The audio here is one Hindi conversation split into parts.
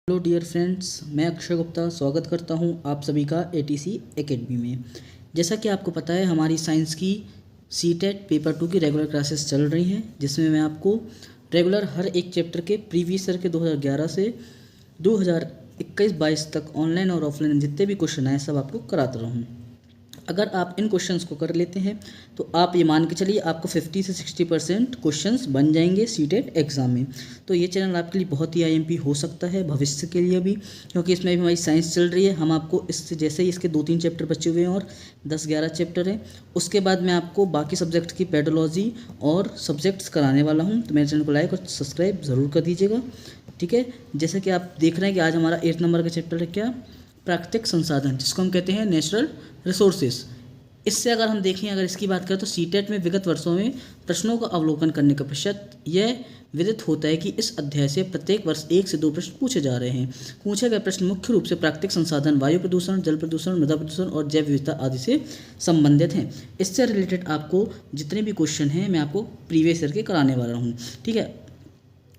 हेलो डियर फ्रेंड्स, मैं अक्षय गुप्ता स्वागत करता हूं आप सभी का एटीसी एकेडमी में। जैसा कि आपको पता है, हमारी साइंस की सीटेट पेपर 2 की रेगुलर क्लासेस चल रही हैं, जिसमें मैं आपको रेगुलर हर एक चैप्टर के प्रीवियस ईयर के 2011 से 2021-22 तक ऑनलाइन और ऑफलाइन जितने भी क्वेश्चन आए सब आपको कराता रहूँ। अगर आप इन क्वेश्चंस को कर लेते हैं तो आप ये मान के चलिए आपको 50 से 60% क्वेश्चंस बन जाएंगे सीटेट एग्ज़ाम में। तो ये चैनल आपके लिए बहुत ही आईएमपी हो सकता है भविष्य के लिए भी, क्योंकि इसमें भी हमारी साइंस चल रही है। हम आपको इससे जैसे ही इसके 2-3 चैप्टर बचे हुए हैं और 10-11 चैप्टर हैं, उसके बाद मैं आपको बाकी सब्जेक्ट की पेडोलॉजी और सब्जेक्ट्स कराने वाला हूँ। तो मेरे चैनल को लाइक और सब्सक्राइब ज़रूर कर दीजिएगा, ठीक है। जैसे कि आप देख रहे हैं कि आज हमारा 8 नंबर का चैप्टर है क्या, प्राकृतिक संसाधन, जिसको हम कहते हैं नेचुरल रिसोर्सेज। इससे अगर हम देखें, अगर इसकी बात करें तो सीटेट में विगत वर्षों में प्रश्नों का अवलोकन करने का पश्चात यह विदित होता है कि इस अध्याय से प्रत्येक वर्ष 1 से 2 प्रश्न पूछे जा रहे हैं। पूछे गए प्रश्न मुख्य रूप से प्राकृतिक संसाधन, वायु प्रदूषण, जल प्रदूषण, मृदा प्रदूषण और जैव विविधता आदि से संबंधित हैं। इससे रिलेटेड आपको जितने भी क्वेश्चन हैं मैं आपको प्रीवियस ईयर के कराने वाला हूँ, ठीक है।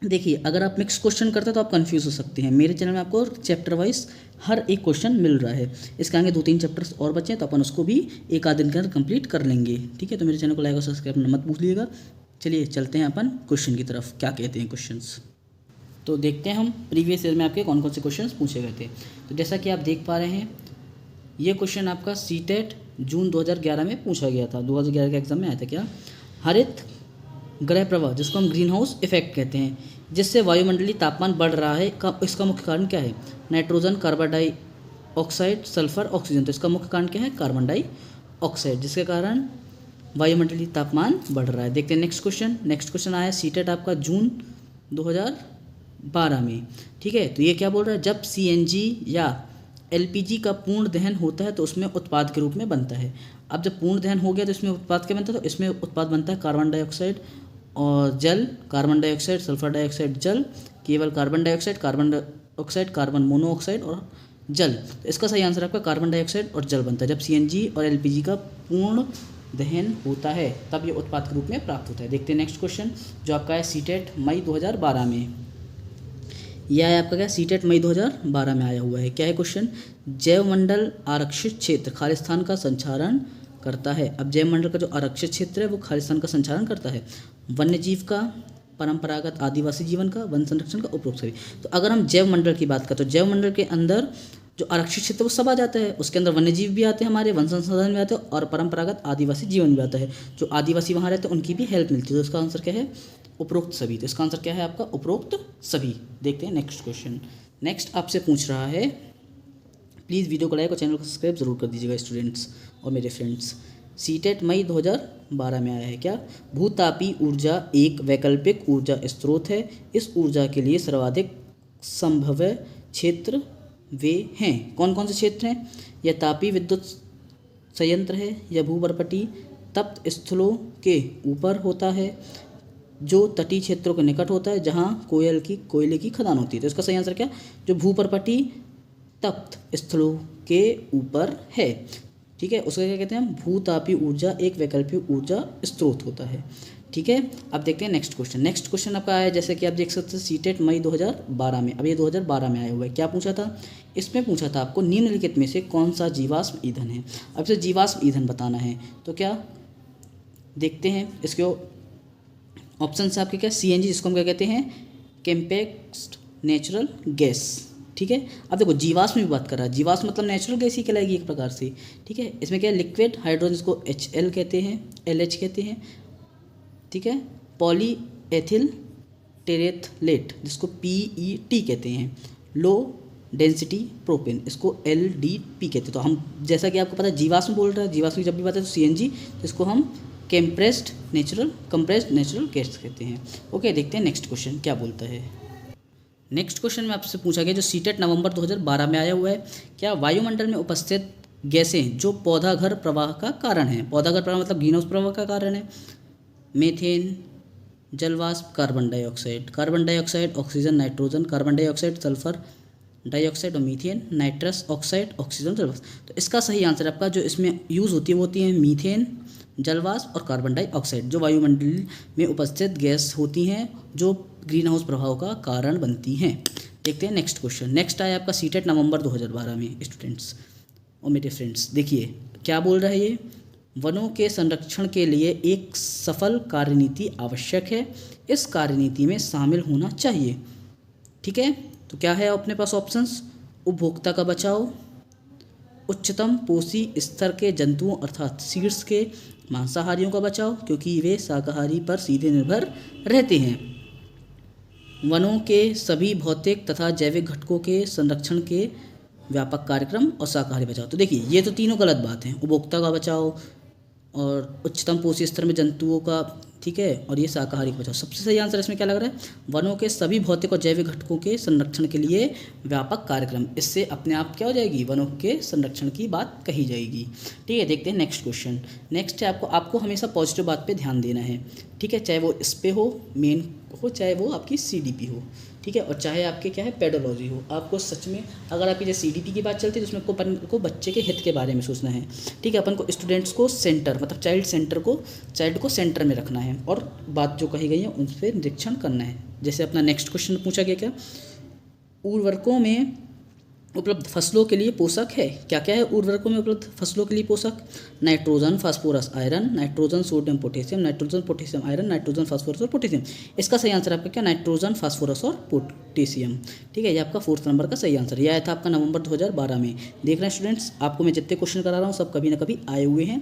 देखिए, अगर आप मिक्स क्वेश्चन करते हैं तो आप कंफ्यूज हो सकते हैं। मेरे चैनल में आपको चैप्टर वाइज हर एक क्वेश्चन मिल रहा है। इसके आगे 2-3 चैप्टर्स और बचे हैं तो अपन उसको भी एक आध दिन के अंदर कंप्लीट कर लेंगे, ठीक है। तो मेरे चैनल को लाइक और सब्सक्राइब मत भूलिएगा। चलिए चलते हैं अपन क्वेश्चन की तरफ, क्या कहते हैं क्वेश्चंस। तो देखते हैं हम प्रीवियस ईयर में आपके कौन कौन से क्वेश्चन पूछे गए थे। तो जैसा कि आप देख पा रहे हैं, ये क्वेश्चन आपका सीटेट जून 2011 में पूछा गया था। 2011 के एग्जाम में आया था क्या, हरित ग्रह प्रवाह, जिसको हम ग्रीन हाउस इफेक्ट कहते हैं, जिससे वायुमंडलीय तापमान बढ़ रहा है, इसका मुख्य कारण क्या है। Nitrogen, carbon dioxide, sulphur, oxygen. तो इसका मुख्य कारण क्या है, कार्बन डाइऑक्साइड, जिसके कारण वायुमंडलीय तापमान बढ़ रहा है। देखते हैं नेक्स्ट क्वेश्चन। नेक्स्ट क्वेश्चन आया सीटेट आपका जून 2012 में, ठीक है। तो ये क्या बोल रहा है, जब सीएनजी या एलपीजी का पूर्ण दहन होता है तो उसमें उत्पाद के रूप में बनता है। अब जब पूर्ण दहन हो गया तो इसमें उत्पाद क्या बनता है, तो इसमें उत्पाद बनता है कार्बन डाइऑक्साइड और जल, कार्बन डाइऑक्साइड, सल्फर डाइऑक्साइड, जल, केवल कार्बन डाइऑक्साइड, कार्बन मोनोऑक्साइड और जल। तो इसका सही आंसर आपका कार्बन डाइऑक्साइड और जल बनता है। जब सीएनजी और एलपीजी का पूर्ण दहन होता है तब ये उत्पाद के रूप में प्राप्त होता है। देखते हैं नेक्स्ट क्वेश्चन, जो आपका है सीटेट मई 2012 में। यह है आपका क्या, सीटेट मई 2012 में आया हुआ है। क्या है क्वेश्चन, जैवमंडल आरक्षित क्षेत्र खालिस्तान का संचारण करता है। अब जैवमंडल का जो आरक्षित क्षेत्र है वो खालिस्तान का संचालन करता है। वन्य जीव का, परंपरागत आदिवासी जीवन का, वन संरक्षण का, उपरोक्त सभी। तो अगर हम जैवमंडल की बात करें तो जैवमंडल के अंदर जो आरक्षित क्षेत्र वो सब आ जाता है। उसके अंदर वन्य जीव भी आते हैं, हमारे वन संसाधन भी आते हैं और परंपरागत आदिवासी जीवन भी आता है। जो आदिवासी वहाँ रहते हैं उनकी भी हेल्प मिलती है। तो इसका आंसर क्या है, उपरोक्त सभी। तो इसका आंसर क्या है आपका, उपरोक्त सभी। देखते हैं नेक्स्ट क्वेश्चन। नेक्स्ट आपसे पूछ रहा है, प्लीज़ वीडियो को लाइक और चैनल को सब्सक्राइब जरूर कर दीजिएगा स्टूडेंट्स और मेरे फ्रेंड्स। सीटेट मई 2012 में आया है क्या, भूतापी ऊर्जा एक वैकल्पिक ऊर्जा स्रोत है। इस ऊर्जा के लिए सर्वाधिक संभव्य क्षेत्र वे हैं। कौन कौन से क्षेत्र हैं, यह तापी विद्युत संयंत्र है, यह भूपर्पटी तप्त स्थलों के ऊपर होता है, जो तटीय क्षेत्रों के निकट होता है, जहाँ कोयले की खदान होती है। तो इसका सही आंसर क्या, जो भूपर्पटी तप्त स्थलों के ऊपर है, ठीक है। उसका क्या कहते हैं, भूतापी ऊर्जा एक वैकल्पिक ऊर्जा स्रोत होता है, ठीक है। अब देखते हैं नेक्स्ट क्वेश्चन। नेक्स्ट क्वेश्चन आपका आया, जैसे कि आप देख सकते हैं सीटेट मई 2012 में। अब ये 2012 में आया हुआ है। क्या पूछा था, इसमें पूछा था आपको निम्नलिखित में से कौन सा जीवाश्म ईंधन है। अब इसे जीवाश्म ईंधन बताना है। तो क्या देखते हैं, इसके ऑप्शन से आपके क्या, सीएनजी, जिसको हम क्या कहते हैं, कैम्पेक्स्ड नेचुरल गैस, ठीक है। अब देखो जीवाश्म में बात कर रहा है, जीवाश्म मतलब नेचुरल गैस ही कहलाएगी एक प्रकार से, ठीक है। इसमें क्या है, लिक्विड हाइड्रोजन, जिसको HL कहते हैं, LH कहते हैं, ठीक है। पॉली एथिल टेरेथलेट, जिसको PET कहते हैं। लो डेंसिटी प्रोपेन, इसको LDP कहते हैं। तो हम जैसा कि आपको पता है जीवाश्म बोल रहा है, जीवाश्म की जब भी बात है तो CNG, जिसको हम कंप्रेस्ड नेचुरल गैस कहते हैं। ओके, देखते हैं नेक्स्ट क्वेश्चन क्या बोलता है। नेक्स्ट क्वेश्चन में आपसे पूछा गया, जो सीटेट नवंबर 2012 में आया हुआ है, क्या वायुमंडल में उपस्थित गैसें जो पौधाघर प्रवाह का कारण है। पौधाघर प्रवाह मतलब ग्रीन हाउस प्रवाह का कारण है। मीथेन, जलवाष्प, carbon dioxide, oxygen, nitrogen, carbon dioxide, sulphur dioxide और मीथेन, नाइट्रस ऑक्साइड, ऑक्सीजन, जलवाष्प। तो इसका सही आंसर आपका जो इसमें यूज़ होती है वो होती है मीथेन, जलवाष्प और कार्बन डाइऑक्साइड जो वायुमंडल में उपस्थित गैस होती हैं जो ग्रीन हाउस प्रभाव का कारण बनती हैं। देखते हैं नेक्स्ट क्वेश्चन। नेक्स्ट आया आपका सीटेट नवंबर 2012 में स्टूडेंट्स और मेरे फ्रेंड्स। देखिए क्या बोल रहा है ये, वनों के संरक्षण के लिए एक सफल कार्यनीति आवश्यक है, इस कार्यनीति में शामिल होना चाहिए। ठीक है, तो क्या है अपने पास ऑप्शंस, उपभोक्ता का बचाव, उच्चतम पोषी स्तर के जंतुओं अर्थात सीड्स के मांसाहारियों का बचाव क्योंकि वे शाकाहारी पर सीधे निर्भर रहते हैं, वनों के सभी भौतिक तथा जैविक घटकों के संरक्षण के व्यापक कार्यक्रम और शाकाहारी बचाव। तो देखिए ये तो तीनों गलत बात हैं, उपभोक्ता का बचाव और उच्चतम पोषी स्तर में जंतुओं का, ठीक है, और ये शाकाहारी का बचाव। सबसे सही आंसर इसमें क्या लग रहा है, वनों के सभी भौतिक और जैविक घटकों के संरक्षण के लिए व्यापक कार्यक्रम। इससे अपने आप क्या हो जाएगी, वनों के संरक्षण की बात कही जाएगी। ठीक है, देखते हैं नेक्स्ट क्वेश्चन। नेक्स्ट है आपको हमेशा पॉजिटिव बात पे ध्यान देना है। ठीक है, चाहे वो इस पे हो, मेन हो, चाहे वो आपकी CDP हो, ठीक है, और चाहे आपके क्या है पेडोलॉजी हो। आपको सच में अगर आपकी जैसे CDP की बात चलती है तो उसमें अपन को बच्चे के हित के बारे में सोचना है। ठीक है, अपन को स्टूडेंट्स को सेंटर मतलब चाइल्ड को सेंटर में रखना है और बात जो कही गई है उन पर निरीक्षण करना है। जैसे अपना नेक्स्ट क्वेश्चन पूछा गया, क्या उर्वरकों में उपलब्ध फसलों के लिए पोषक है। क्या क्या है उर्वरकों में उपलब्ध फसलों के लिए पोषक, nitrogen, phosphorus, iron, nitrogen, sodium, potassium, nitrogen, potassium, iron, nitrogen, phosphorus और पोटेशियम। इसका सही आंसर आपका क्या, नाइट्रोजन, फास्फोरस और पोटेशियम। ठीक है, ये आपका 4th नंबर का सही आंसर। यह आया था आपका नवंबर 2012 में। देख रहे हैं स्टूडेंट्स, आपको मैं जितने क्वेश्चन करा रहा हूँ सब कभी ना कभी आए हुए हैं।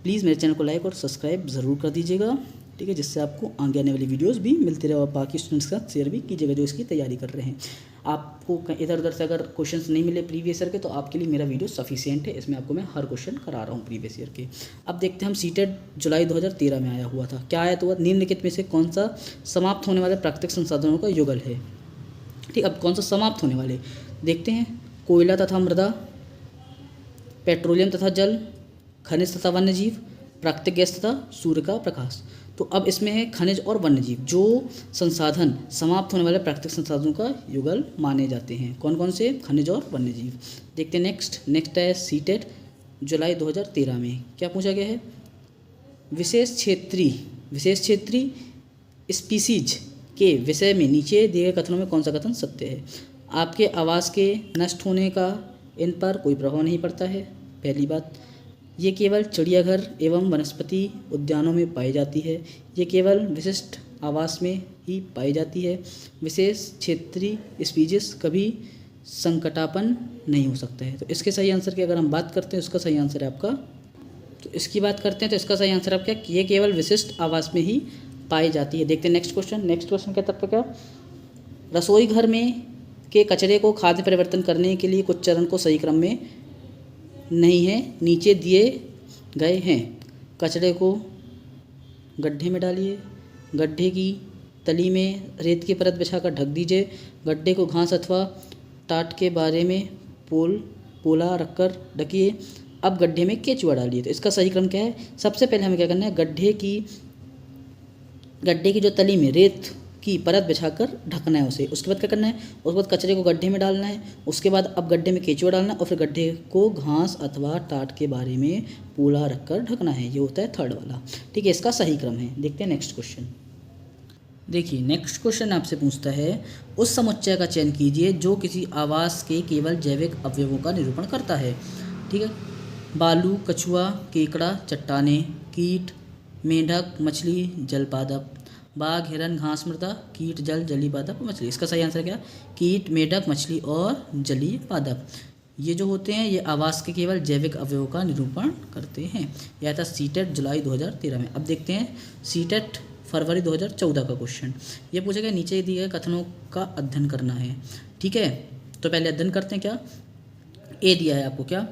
प्लीज़ मेरे चैनल को लाइक और सब्सक्राइब ज़रूर कर दीजिएगा। ठीक है, जिससे आपको आगे आने वाली वीडियोस भी मिलती रहे और बाकी स्टूडेंट्स के साथ शेयर भी कीजिएगा जो इसकी तैयारी कर रहे हैं। आपको इधर उधर से अगर क्वेश्चंस नहीं मिले प्रीवियस ईयर के तो आपके लिए मेरा वीडियो सफिशिएंट है, इसमें आपको मैं हर क्वेश्चन करा रहा हूँ प्रीवियस ईयर के। अब देखते हैं हम सीटेट जुलाई 2013 में आया हुआ था। क्या आया तो निम्नलिखित में से कौन सा समाप्त होने वाले प्राकृतिक संसाधनों का युगल है। ठीक, अब कौन सा समाप्त होने वाले देखते हैं, कोयला तथा मृदा, पेट्रोलियम तथा जल, खनिज तथा वन्यजीव, प्राकृतिक गैस तथा सूर्य का प्रकाश। तो अब इसमें है खनिज और वन्यजीव, जो संसाधन समाप्त होने वाले प्राकृतिक संसाधनों का युगल माने जाते हैं। कौन कौन से, खनिज और वन्यजीव। देखते हैं नेक्स्ट है सीटेट जुलाई 2013 में क्या पूछा गया है, विशेष क्षेत्रीय स्पीसीज के विषय में नीचे दिए गए कथनों में कौन सा कथन सत्य है। आपके आवास के नष्ट होने का इन पर कोई प्रभाव नहीं पड़ता है, पहली बात। ये केवल चिड़ियाघर एवं वनस्पति उद्यानों में पाई जाती है, ये केवल विशिष्ट आवास में ही पाई जाती है। विशेष क्षेत्रीय स्पीसीज कभी संकटापन्न नहीं हो सकता है। तो इसके सही आंसर की अगर हम बात करते हैं, इसका सही आंसर है आपका, तो इसकी बात करते हैं तो इसका सही आंसर आपका ये केवल विशिष्ट आवास में ही पाई जाती है। देखते हैं नेक्स्ट क्वेश्चन के तत्व क्या, रसोई घर में के कचरे को खाद्य परिवर्तन करने के लिए कुछ चरण को सही क्रम में नहीं है, नीचे दिए गए हैं। कचरे को गड्ढे में डालिए, गड्ढे की तली में रेत की परत बिछाकर ढक दीजिए, गड्ढे को घास अथवा टाट के बारे में पोला रखकर ढकिए, अब गड्ढे में केचुआ डालिए। तो इसका सही क्रम क्या है, सबसे पहले हमें क्या करना है, गड्ढे की जो तली में रेत की परत बिछाकर ढकना है उसे। उसके बाद क्या करना है, उसके बाद कचरे को गड्ढे में डालना है, उसके बाद अब गड्ढे में केचुआ डालना है और फिर गड्ढे को घास अथवा टाट के बारे में पोला रखकर ढकना है। ये होता है 3rd वाला। ठीक है, इसका सही क्रम है। देखते हैं नेक्स्ट क्वेश्चन। देखिए नेक्स्ट क्वेश्चन आपसे पूछता है, उस समुच्चय का चयन कीजिए जो किसी आवास के केवल जैविक अवयवों का निरूपण करता है। ठीक है, बालू, कछुआ, केकड़ा, चट्टानें, कीट, मेंढक, मछली, जल पादप, बाघ, हिरन, घास, मृदा, कीट, जल, जलीय पादप, मछली। इसका सही आंसर क्या, कीट, मेढक, मछली और जलीय पादप। ये जो होते हैं ये आवास के केवल जैविक अवयवों का निरूपण करते हैं। यह था सीटेट जुलाई 2013 में। अब देखते हैं सीटेट फरवरी 2014 का क्वेश्चन। ये पूछा गया नीचे दिए गए कथनों का अध्ययन करना है। ठीक है, तो पहले अध्ययन करते हैं। क्या ए दिया है आपको, क्या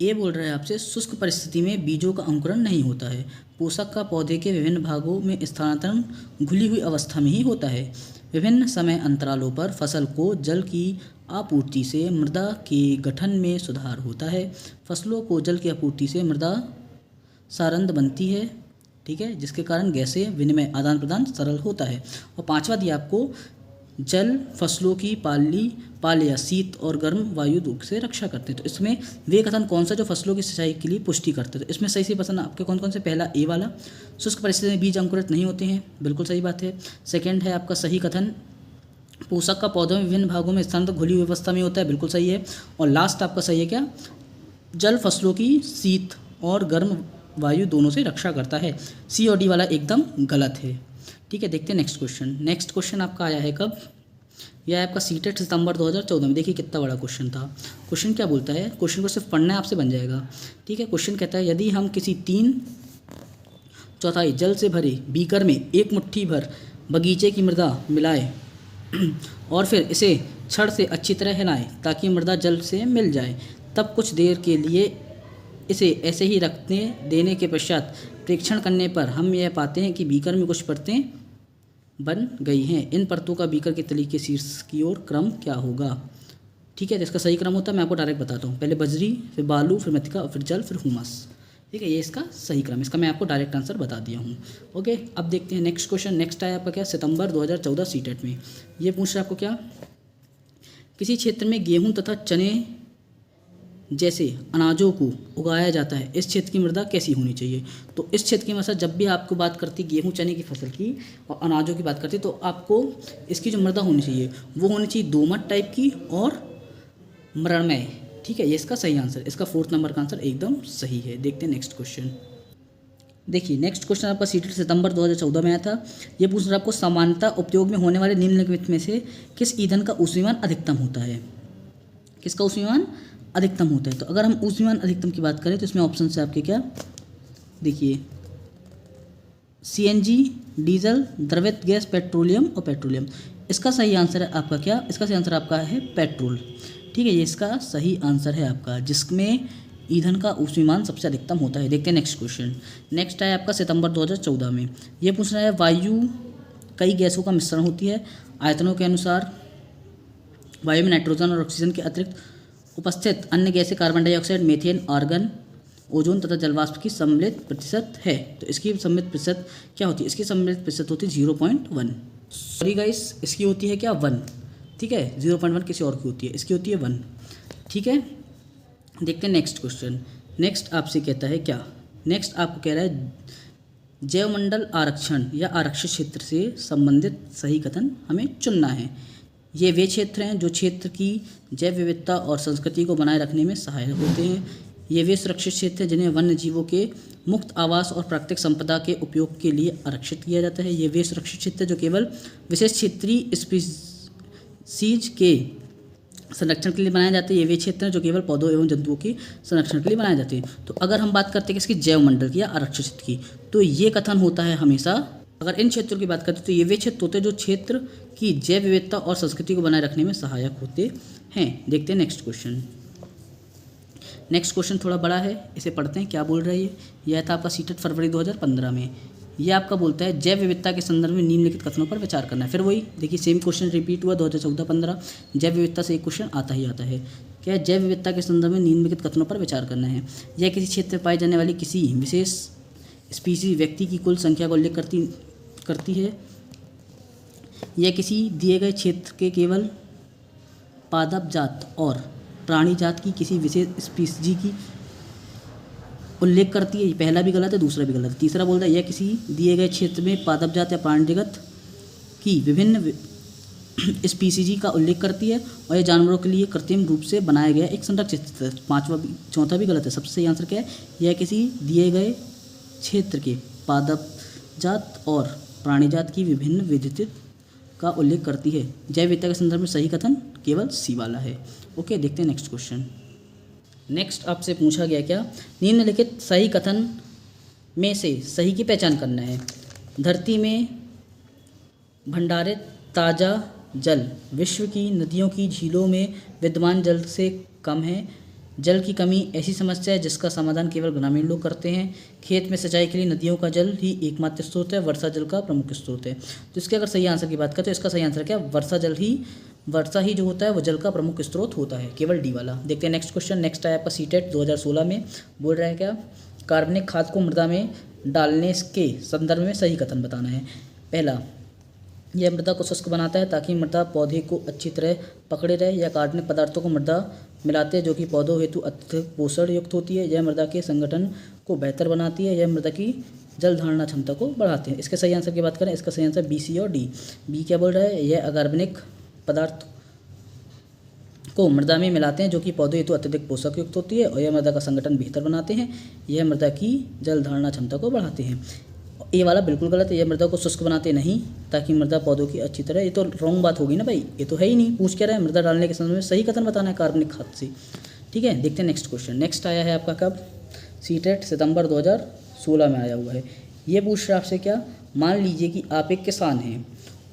ए बोल रहा है आपसे, शुष्क परिस्थिति में बीजों का अंकुरण नहीं होता है, पोषक का पौधे के विभिन्न भागों में स्थानांतरण घुली हुई अवस्था में ही होता है, विभिन्न समय अंतरालों पर फसल को जल की आपूर्ति से मृदा के गठन में सुधार होता है, फसलों को जल की आपूर्ति से मृदा सारंद बनती है। ठीक है, जिसके कारण गैसें विनिमय आदान प्रदान सरल होता है। और 5वां दिया आपको, जल फसलों की पाल या शीत और गर्म वायु धूप से रक्षा करते हैं। तो इसमें वे कथन कौन सा जो फसलों की सिंचाई के लिए पुष्टि करते हैं। तो इसमें सही से पसंद आपके कौन कौन से, पहला ए वाला, शुष्क परिस्थिति में बीज अंकुरित नहीं होते हैं, बिल्कुल सही बात है। सेकंड है आपका सही कथन, पोषक का पौधों में विभिन्न भागों में स्थान घुली हुई अवस्था में होता है, बिल्कुल सही है। और लास्ट आपका सही है क्या, जल फसलों की शीत और गर्म वायु दोनों से रक्षा करता है। सी और डी वाला एकदम गलत है। ठीक है, देखते हैं नेक्स्ट क्वेश्चन। नेक्स्ट क्वेश्चन आपका आया है कब, यह है आपका सीटेट सितंबर 2014 में। देखिए कितना बड़ा क्वेश्चन था। क्वेश्चन क्या बोलता है, क्वेश्चन को सिर्फ पढ़ना है आपसे बन जाएगा। ठीक है, क्वेश्चन कहता है यदि हम किसी 3/4 जल से भरे बीकर में एक मुट्ठी भर बगीचे की मृदा मिलाएं और फिर इसे छड़ से अच्छी तरह हिलाएं ताकि मृदा जल से मिल जाए, तब कुछ देर के लिए इसे ऐसे ही रखने देने के पश्चात परीक्षण करने पर हम यह पाते हैं कि बीकर में कुछ परतें बन गई हैं। इन परतों का बीकर के तली के शीर्ष की ओर क्रम क्या होगा। ठीक है, तो इसका सही क्रम होता है, मैं आपको डायरेक्ट बताता हूँ। पहले बजरी, फिर बालू, फिर मृतिका, फिर जल, फिर हुमस। ठीक है, ये इसका सही क्रम, इसका मैं आपको डायरेक्ट आंसर बता दिया हूँ। ओके, अब देखते हैं नेक्स्ट क्वेश्चन। नेक्स्ट आया आपका क्या, सितंबर 2014 सीटेट में। ये पूछ रहा है आपको क्या, किसी क्षेत्र में गेहूँ तथा चने जैसे अनाजों को उगाया जाता है, इस क्षेत्र की मृदा कैसी होनी चाहिए। तो इस क्षेत्र की मृदा, जब भी आपको बात करती गेहूं चने की फसल की और अनाजों की बात करती, तो आपको इसकी जो मृदा होनी चाहिए वो होनी चाहिए दोमट टाइप की और मृणमय। ठीक है, ये इसका सही आंसर, इसका 4th नंबर का आंसर एकदम सही है। देखते हैं नेक्स्ट क्वेश्चन। देखिए नेक्स्ट क्वेश्चन आपका सीटेट सितंबर 2014 में आया था। ये पूछ रहा है आपको, सामान्यतः उपयोग में होने वाले निम्नलिखित में से किस ईंधन का ऊष्मीमान अधिकतम होता है। किसका ऊष्मीमान अधिकतम होता है। तो अगर हम ऊष्मीमान अधिकतम की बात करें तो इसमें ऑप्शन है आपके क्या, देखिए सीएनजी, डीजल, द्रवित गैस, पेट्रोलियम और पेट्रोलियम। इसका सही आंसर है आपका क्या, इसका सही आंसर आपका है पेट्रोल। ठीक है, ये इसका सही आंसर है आपका, जिसमें ईंधन का ऊष्मीमान सबसे अधिकतम होता है। देखते हैं नेक्स्ट क्वेश्चन। नेक्स्ट है आपका सितंबर 2014 में। ये पूछ रहा है, वायु कई गैसों का मिश्रण होती है, आयतनों के अनुसार वायु में नाइट्रोजन और ऑक्सीजन के अतिरिक्त उपस्थित अन्य गैसें carbon dioxide, methane, argon, ozone तथा जलवाष्प की सम्मिलित प्रतिशत है। तो इसकी सम्मिलित प्रतिशत क्या होती है, इसकी सम्मिलित प्रतिशत होती है 0.1। सॉरी गाइस, इसकी होती है क्या 1। ठीक है, 0.1 किसी और की होती है, इसकी होती है 1। ठीक है, देखते हैं नेक्स्ट क्वेश्चन। नेक्स्ट आपसे कहता है क्या, नेक्स्ट आपको कह रहा है जैवमंडल आरक्षण या आरक्षित क्षेत्र से संबंधित सही कथन हमें चुनना है। ये वे क्षेत्र हैं जो क्षेत्र की जैव विविधता और संस्कृति को बनाए रखने में सहायक होते हैं। ये वे सुरक्षित क्षेत्र हैं जिन्हें वन्य जीवों के मुक्त आवास और प्राकृतिक संपदा के उपयोग के लिए आरक्षित किया जाता है। ये वे सुरक्षित क्षेत्र जो केवल विशेष क्षेत्रीय स्पीसीज के संरक्षण के लिए बनाए जाते हैं। ये वे क्षेत्र हैं जो केवल पौधों एवं जंतुओं के संरक्षण के लिए बनाए जाते हैं। तो अगर हम बात करते हैं किसकी, जैवमंडल की या आरक्षित क्षेत्र की, तो ये कथन होता है हमेशा, अगर इन क्षेत्रों की बात करते हैं तो ये वे क्षेत्र होते हैं जो क्षेत्र की जैव विविधता और संस्कृति को बनाए रखने में सहायक होते हैं। देखते हैं नेक्स्ट क्वेश्चन। नेक्स्ट क्वेश्चन थोड़ा बड़ा है, इसे पढ़ते हैं क्या बोल रहा है ये। यह था आपका सीटेट फरवरी 2015 में। यह आपका बोलता है जैव विविधता के संदर्भ में निम्नलिखित कथनों पर विचार करना है। फिर वही देखिए सेम क्वेश्चन रिपीट हुआ 2014-15। जैव विविधता से एक क्वेश्चन आता ही आता है। क्या है, जैव विविधता के संदर्भ में निम्नलिखित कथनों पर विचार करना है। यह किसी क्षेत्र में पाई जाने वाली किसी विशेष स्पीसीज व्यक्ति की कुल संख्या का उल्लेख करती है। यह किसी दिए गए क्षेत्र के केवल पादप जात और प्राणी जात की किसी विशेष स्पीसीज की उल्लेख करती है। पहला भी गलत है, दूसरा भी गलत है। तीसरा बोलता है यह किसी दिए गए क्षेत्र में पादप जात या प्राणी जगत की विभिन्न स्पीसीज का उल्लेख करती है और यह जानवरों के लिए कृत्रिम रूप से बनाया गया एक संरक्षित क्षेत्र है। चौथा भी गलत है। सबसे सही आंसर क्या है, यह किसी दिए गए क्षेत्र के पादप जात और प्राणी जात की विभिन्न विविधता का उल्लेख करती है। जैव विविधता के संदर्भ में सही कथन केवल सी वाला है। ओके, देखते हैं नेक्स्ट क्वेश्चन। नेक्स्ट आपसे पूछा गया क्या, निम्नलिखित सही कथन में से सही की पहचान करना है। धरती में भंडारित ताज़ा जल विश्व की नदियों की झीलों में विद्यमान जल से कम है। जल की कमी ऐसी समस्या है जिसका समाधान केवल ग्रामीण लोग करते हैं। खेत में सिंचाई के लिए नदियों का जल ही एकमात्र स्रोत है, वर्षा जल का प्रमुख स्रोत है। तो इसके अगर सही आंसर की बात करें तो इसका सही आंसर क्या, वर्षा ही जो होता है वो जल का प्रमुख स्रोत होता है, केवल डी वाला। देखते हैं नेक्स्ट क्वेश्चन। नेक्स्ट आया आपका सीटेट 2016 में। बोल रहा है क्या, कार्बनिक खाद को मृदा में डालने के संदर्भ में सही कथन बताना है। पहला, यह मृदा को शुष्क बनाता है ताकि मृदा पौधे को अच्छी तरह पकड़े रहे। यह कार्बनिक पदार्थों को मृदा मिलाते हैं जो कि पौधों हेतु अत्यधिक पोषण युक्त होती है। यह मृदा के संगठन को बेहतर बनाती है। यह मृदा की जल धारणा क्षमता को बढ़ाते हैं। इसके सही आंसर की बात करें, इसका सही आंसर बी, सी और डी। बी क्या बोल रहा है, यह अकार्बनिक पदार्थ को मृदा में मिलाते हैं जो कि पौधे हेतु अत्यधिक पोषक युक्त होती है और यह मृदा का संगठन बेहतर बनाते हैं। यह मृदा की जल धारणा क्षमता को बढ़ाते हैं। ये वाला बिल्कुल गलत है, यह मृदा को शुष्क बनाते नहीं ताकि मृदा पौधों की अच्छी तरह, ये तो रॉन्ग बात होगी ना भाई, ये तो है ही नहीं। पूछ क्या रहा है, मृदा डालने के संदर्भ में सही कथन बताना है कार्बनिक खाद से। ठीक है, देखते हैं नेक्स्ट क्वेश्चन। नेक्स्ट आया है आपका कब, सीटेट सितंबर 2016 में आया हुआ है। ये पूछ रहा है आपसे क्या, मान लीजिए कि आप एक किसान हैं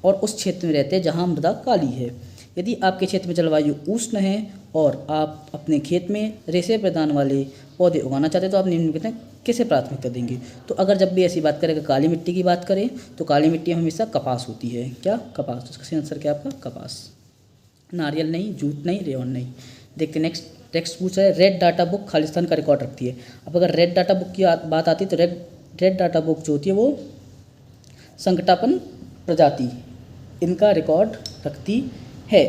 और उस क्षेत्र में रहते हैं जहाँ मृदा काली है। यदि आपके क्षेत्र में जलवायु उष्ण है और आप अपने खेत में रेशे प्रदान वाले पौधे उगाना चाहते हैं तो आप निम्नलिखित में किसे प्राथमिकता देंगे। तो अगर जब भी ऐसी बात करें, काली मिट्टी की बात करें तो काली मिट्टी में हमेशा कपास होती है। क्या, कपास। तो इसका सही आंसर क्या आपका, कपास। नारियल नहीं, जूट नहीं, रेयन नहीं। देखते नेक्स्ट पूछ रहा है, रेड डाटा बुक खालिस्तान का रिकॉर्ड रखती है। अब अगर रेड डाटा बुक की बात आती है तो रेड डाटा बुक जो होती है वो संकटापन प्रजाति इनका रिकॉर्ड रखती है।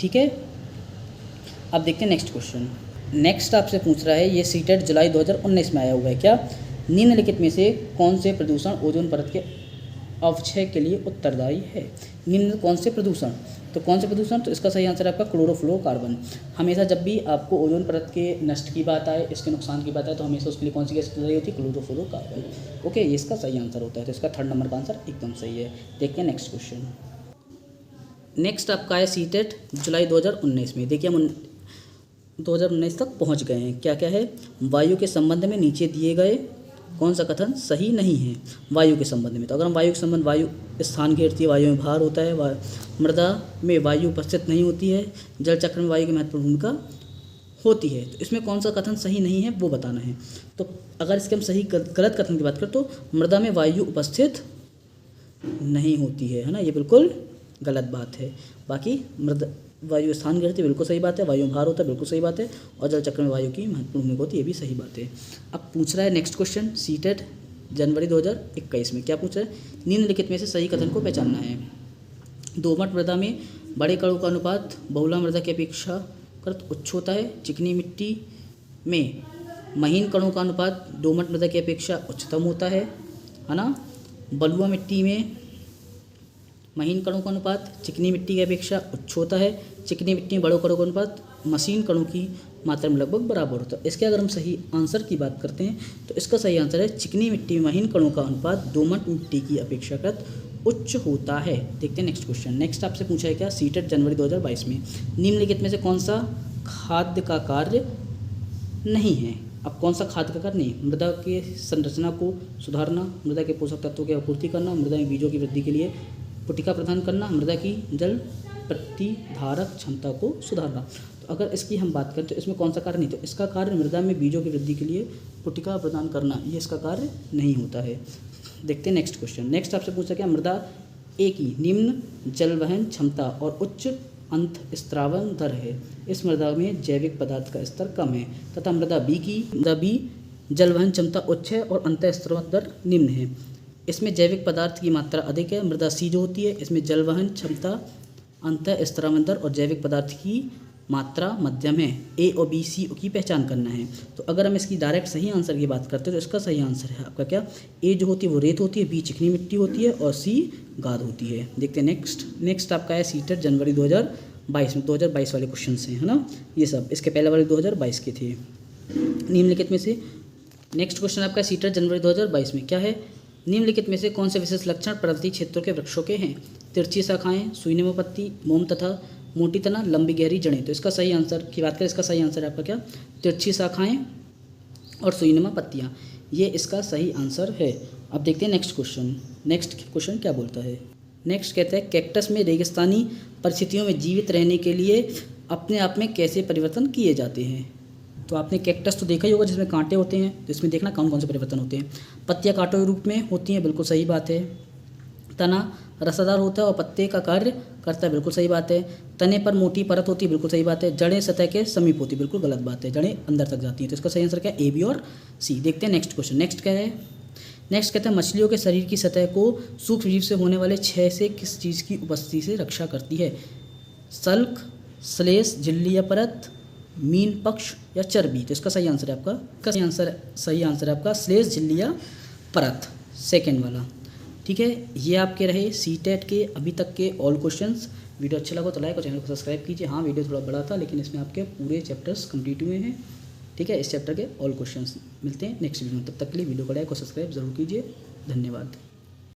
ठीक है, अब देखते हैं नेक्स्ट क्वेश्चन। नेक्स्ट आपसे पूछ रहा है, ये सीटेट जुलाई 2019 में आया हुआ है। क्या, निम्नलिखित में से कौन से प्रदूषण ओजोन परत के अवक्षय के लिए उत्तरदायी है। निम्न कौन से प्रदूषण, तो कौन से प्रदूषण, तो इसका सही आंसर है आपका क्लोरोफ्लोरोकार्बन। हमेशा जब भी आपको ओजोन परत के नष्ट की बात आए, इसके नुकसान की बात आए, तो हमेशा उसके लिए कौन सी गैस उत्तरदायी होती है, क्लोरोफ्लोरोकार्बन। ओके, ये इसका सही आंसर होता है। तो इसका 3rd नंबर का आंसर एकदम सही है। देखते हैं नेक्स्ट क्वेश्चन। नेक्स्ट आपका है सीटेट जुलाई 2019 में। देखिए हम 2019 तक पहुंच गए हैं। क्या क्या है, वायु के संबंध में नीचे दिए गए कौन सा कथन सही नहीं है। वायु के संबंध में, तो अगर हम वायु के संबंध, वायु स्थान घेरती है, वायु में भार होता है, मृदा में वायु उपस्थित नहीं होती है, जल चक्र में वायु की महत्वपूर्ण भूमिका होती है, तो इसमें कौन सा कथन सही नहीं है वो बताना है। तो अगर इसके हम सही गलत कथन की बात करें तो मृदा में वायु उपस्थित नहीं होती है ना, ये बिल्कुल गलत बात है। बाकी मृदा वायु स्थान घेरती है, बिल्कुल सही बात है। वायु में भार होता है, बिल्कुल सही बात है। और जल चक्र में वायु की महत्वपूर्ण भूमिका होती है, ये भी सही बात है। अब पूछ रहा है नेक्स्ट क्वेश्चन, सीटेट जनवरी 2021 में। क्या पूछ रहा है, निम्नलिखित में से सही कथन को पहचानना है। दोमट मृदा में बड़े कणों का अनुपात बहुला मृदा की अपेक्षाकृत उच्च होता है। चिकनी मिट्टी में महीन कणों का अनुपात दोमट मृदा की अपेक्षा उच्चतम होता है ना। बलुआ मिट्टी में महीन कणों का अनुपात चिकनी मिट्टी की अपेक्षा उच्च होता है। चिकनी मिट्टी में बड़े कणों का अनुपात मशीन कणों की मात्रा में लगभग बराबर होता है। इसके अगर हम सही आंसर की बात करते हैं तो इसका सही आंसर है चिकनी मिट्टी में महीन कणों का अनुपात दोमट मिट्टी की अपेक्षाकृत उच्च होता है। देखते हैं नेक्स्ट क्वेश्चन। नेक्स्ट आपसे पूछा है क्या, सीटेट जनवरी 2022 में निम्नलिखित में से कौन सा खाद्य का कार्य नहीं है। अब कौन सा खाद्य का कार्य नहीं, मृदा के संरचना को सुधारना, मृदा के पोषक तत्वों की आपूर्ति करना, मृदा में बीजों की वृद्धि के लिए पुटिका प्रदान करना, मृदा की जल प्रतिधारक क्षमता को सुधारना। तो अगर इसकी हम बात करें तो इसमें कौन सा कार्य नहीं, तो इसका कार्य मृदा में बीजों की वृद्धि के लिए पुटिका प्रदान करना, ये इसका कार्य नहीं होता है। देखते हैं नेक्स्ट क्वेश्चन। नेक्स्ट आपसे पूछा क्या, मृदा ए की निम्न जलवहन क्षमता और उच्च अंत स्त्रावन दर है। इस मृदा में जैविक पदार्थ का स्तर कम है तथा मृदा बी जलवहन क्षमता उच्च है और अंत स्त्रावन दर निम्न है। इसमें जैविक पदार्थ की मात्रा अधिक है। मृदा सी जो होती है इसमें जलवहन क्षमता, अंत स्त्रावन दर और जैविक पदार्थ की मात्रा मध्यम है। ए और बी सी की पहचान करना है। तो अगर हम इसकी डायरेक्ट सही आंसर की बात करते हैं तो इसका सही आंसर है आपका क्या, ए जो होती है वो रेत होती है, बी चिकनी मिट्टी होती है और सी गाद होती है। देखते हैं नेक्स्ट आपका है सीटेट जनवरी 2022 में। 2022 वाले क्वेश्चन हैं, है ना ये सब। इसके पहले वाले 2022 के थे। निम्नलिखित में से नेक्स्ट क्वेश्चन आपका सीटेट जनवरी 2022 में क्या है, निम्नलिखित में से कौन से विशेष लक्षण पर्वतीय क्षेत्रों के वृक्षों के हैं। तिरछी शाखाएं, सुईनुमा पत्ती, मोम तथा मोटी तना, लंबी गहरी जड़ें। तो इसका सही आंसर की बात करें, इसका सही आंसर है आपका क्या, तिरछी शाखाएं और सुईनुमा पत्तियां, ये इसका सही आंसर है। अब देखते हैं नेक्स्ट क्वेश्चन क्या बोलता है। नेक्स्ट कहता है, कैक्टस में रेगिस्तानी परिस्थितियों में जीवित रहने के लिए अपने आप में कैसे परिवर्तन किए जाते हैं। तो आपने कैक्टस तो देखा ही होगा जिसमें कांटे होते हैं, तो इसमें देखना कौन कौन से परिवर्तन होते हैं। पत्तियां कांटों के रूप में होती हैं, बिल्कुल सही बात है। तना रसादार होता है और पत्ते का कार्य करता है, बिल्कुल सही बात है। तने पर मोटी परत होती है, बिल्कुल सही बात है। जड़ें सतह के समीप होती है, बिल्कुल गलत बात है, जड़ें अंदर तक जाती हैं। तो इसका सही आंसर क्या है, ए बी और सी। देखते हैं नेक्स्ट क्वेश्चन। नेक्स्ट क्या है, नेक्स्ट कहते हैं मछलियों के शरीर की सतह को सूक्ष्म जीव से होने वाले क्षय से किस चीज़ की उपस्थिति से रक्षा करती है? सल्क, श्लेष, झिल्ली या परत, मीन पक्ष या चर्बी? तो इसका सही आंसर है आपका सही आंसर है आपका श्लेष, झिल्ली या परत, सेकेंड वाला। ठीक है, ये आपके रहे सीटेट के अभी तक के ऑल क्वेश्चंस। वीडियो अच्छा लगा तो लाइक और चैनल को सब्सक्राइब कीजिए। हाँ, वीडियो थोड़ा बड़ा था लेकिन इसमें आपके पूरे चैप्टर्स कंप्लीट हुए हैं। ठीक है, इस चैप्टर के ऑल क्वेश्चंस। मिलते हैं नेक्स्ट वीडियो में, तब तक के लिए वीडियो को लाइक और सब्सक्राइब जरूर कीजिए। धन्यवाद।